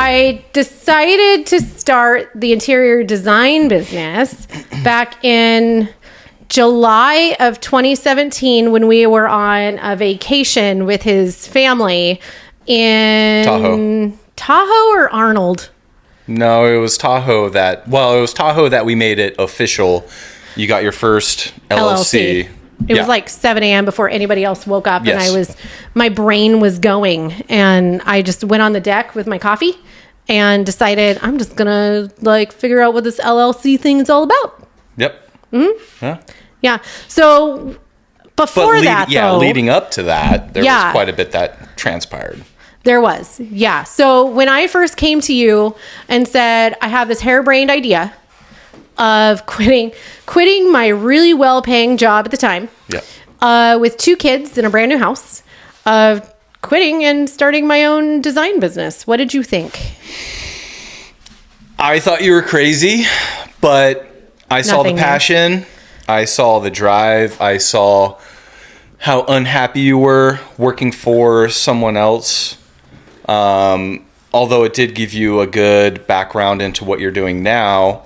I decided to start the interior design business back in July of 2017 when we were on a vacation with his family in Tahoe or Arnold. No, it was Tahoe that we made it official. You got your first LLC. It was like 7 a.m. before anybody else woke up, and my brain was going, and I just went on the deck with my coffee and decided I'm just gonna figure out what this LLC thing is all about. Yep. Mm-hmm. Yeah. So before leading up to that, there was quite a bit that transpired. There was, yeah. So when I first came to you and said I have this harebrained idea of quitting my really well-paying job at the time, with 2 kids in a brand new house, of quitting and starting my own design business. What did you think? I thought you were crazy, but I saw the passion. I saw the drive. I saw how unhappy you were working for someone else. Although it did give you a good background into what you're doing now.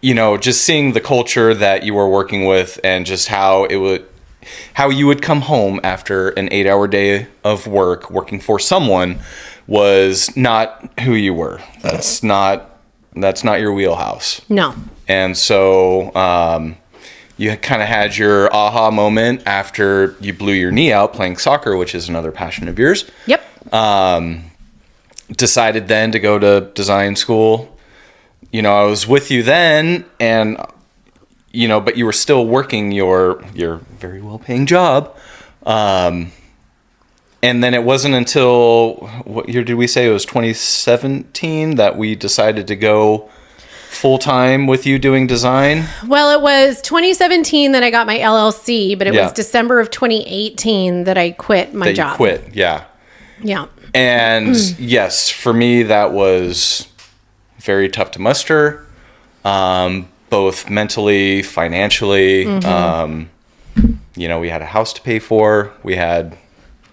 Just seeing the culture that you were working with and just how you would come home after an 8-hour day of working for someone was not who you were. That's not your wheelhouse. No. And so, you kind of had your aha moment after you blew your knee out playing soccer, which is another passion of yours. Yep. Decided then to go to design school. I was with you then, and but you were still working your very well-paying job. And then it wasn't until, what year did we say? It was 2017 that we decided to go full-time with you doing design. Well, it was 2017 that I got my LLC, but it was December of 2018 that I quit my job. Yeah. Yeah. And yes, for me, that was very tough to muster, both mentally, financially. Mm-hmm. We had a house to pay for. We had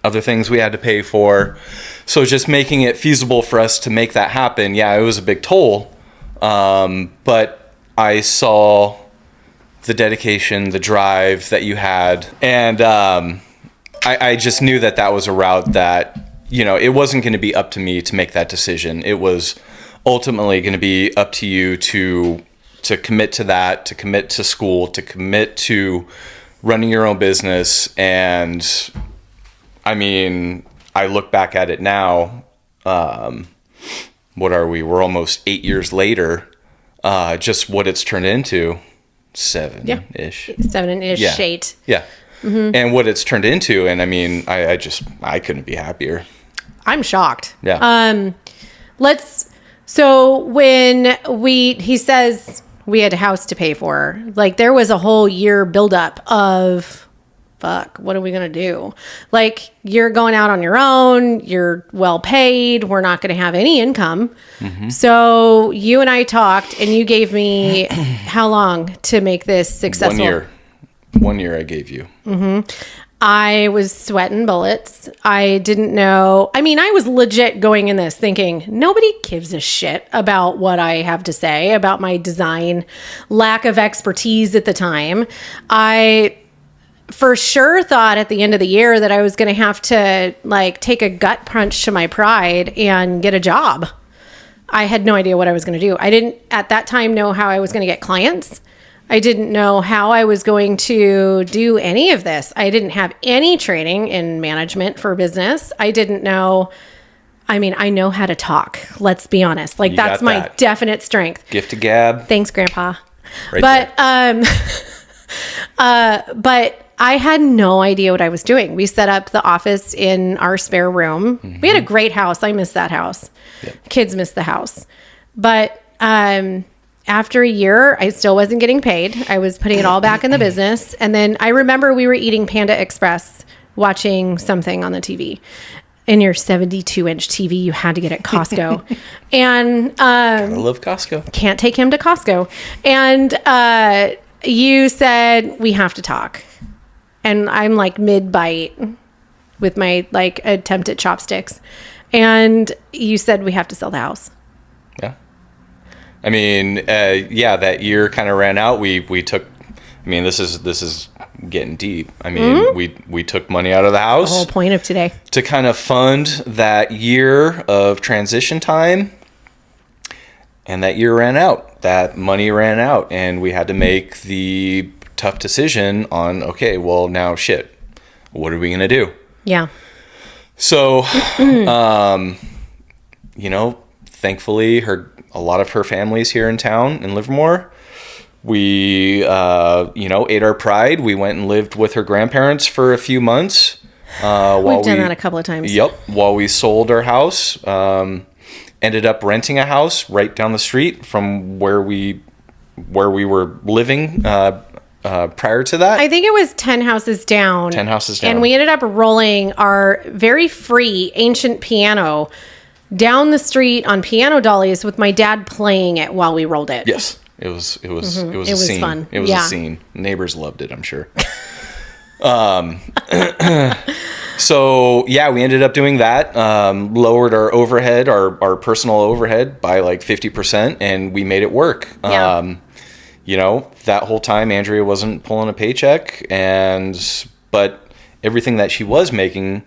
other things we had to pay for. So just making it feasible for us to make that happen, it was a big toll. But I saw the dedication, the drive that you had. And I just knew that was a route that, it wasn't going to be up to me to make that decision. It was ultimately going to be up to you to commit to that, to commit to school, to commit to running your own business. And I mean, I look back at it now, what are we? We're almost 8 years later. Just what it's turned into, 7-ish. 7-ish, 8. Yeah. Mm-hmm. And what it's turned into. And I mean, I couldn't be happier. I'm shocked. Yeah. So when he says we had a house to pay for, there was a whole year buildup of, what are we going to do? You're going out on your own. You're well paid. We're not going to have any income. Mm-hmm. So you and I talked, and you gave me how long to make this successful? 1 year I gave you. Mm-hmm. I was sweating bullets. I didn't know. I mean, I was legit going in this thinking nobody gives a shit about what I have to say about my design lack of expertise at the time. I for sure thought at the end of the year that I was going to have to take a gut punch to my pride and get a job. I had no idea what I was going to do. I didn't at that time know how I was going to get clients. I didn't know how I was going to do any of this. I didn't have any training in management for business. I didn't know. I mean, I know how to talk. Let's be honest. That's my definite strength. Gift of gab. Thanks, Grandpa. But I had no idea what I was doing. We set up the office in our spare room. Mm-hmm. We had a great house. I miss that house. Yep. Kids miss the house. But after a year, I still wasn't getting paid. I was putting it all back in the business. And then I remember we were eating Panda Express, watching something on the TV. In your 72-inch TV you had to get at Costco. And I love Costco. Can't take him to Costco. And you said, we have to talk. And I'm mid-bite with my attempt at chopsticks. And you said we have to sell the house. Yeah. I mean, that year kind of ran out. We took, I mean, this is getting deep. I mean, we took money out of the house. The whole point of today. To kind of fund that year of transition time. And that year ran out. That money ran out. And we had to make the tough decision on, okay, well, now shit. What are we going to do? Yeah. So, thankfully, a lot of her family's here in town in Livermore. We, ate our pride. We went and lived with her grandparents for a few months. We've done that a couple of times. Yep. While we sold our house, ended up renting a house right down the street from where we were living prior to that. I think it was 10 houses down. 10 houses down. And we ended up rolling our very free ancient piano down the street on piano dollies with my dad playing it while we rolled it. Yes. It was a scene. Fun. It was a scene. Neighbors loved it, I'm sure. So yeah, we ended up doing that. Lowered our overhead, our personal overhead by like 50%, and we made it work. Yeah. That whole time Andrea wasn't pulling a paycheck, but everything that she was making,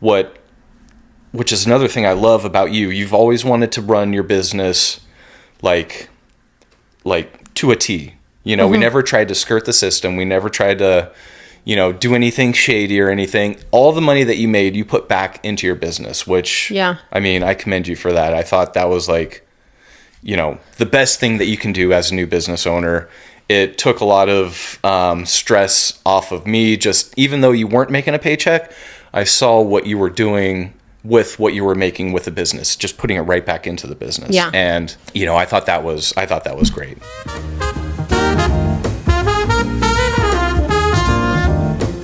which is another thing I love about you. You've always wanted to run your business like to a T. We never tried to skirt the system. We never tried to, do anything shady or anything. All the money that you made, you put back into your business, which, yeah. I mean, I commend you for that. I thought that was like, the best thing that you can do as a new business owner. It took a lot of stress off of me. Just even though you weren't making a paycheck, I saw what you were doing with what you were making with the business, just putting it right back into the business. Yeah. And, I thought that was great.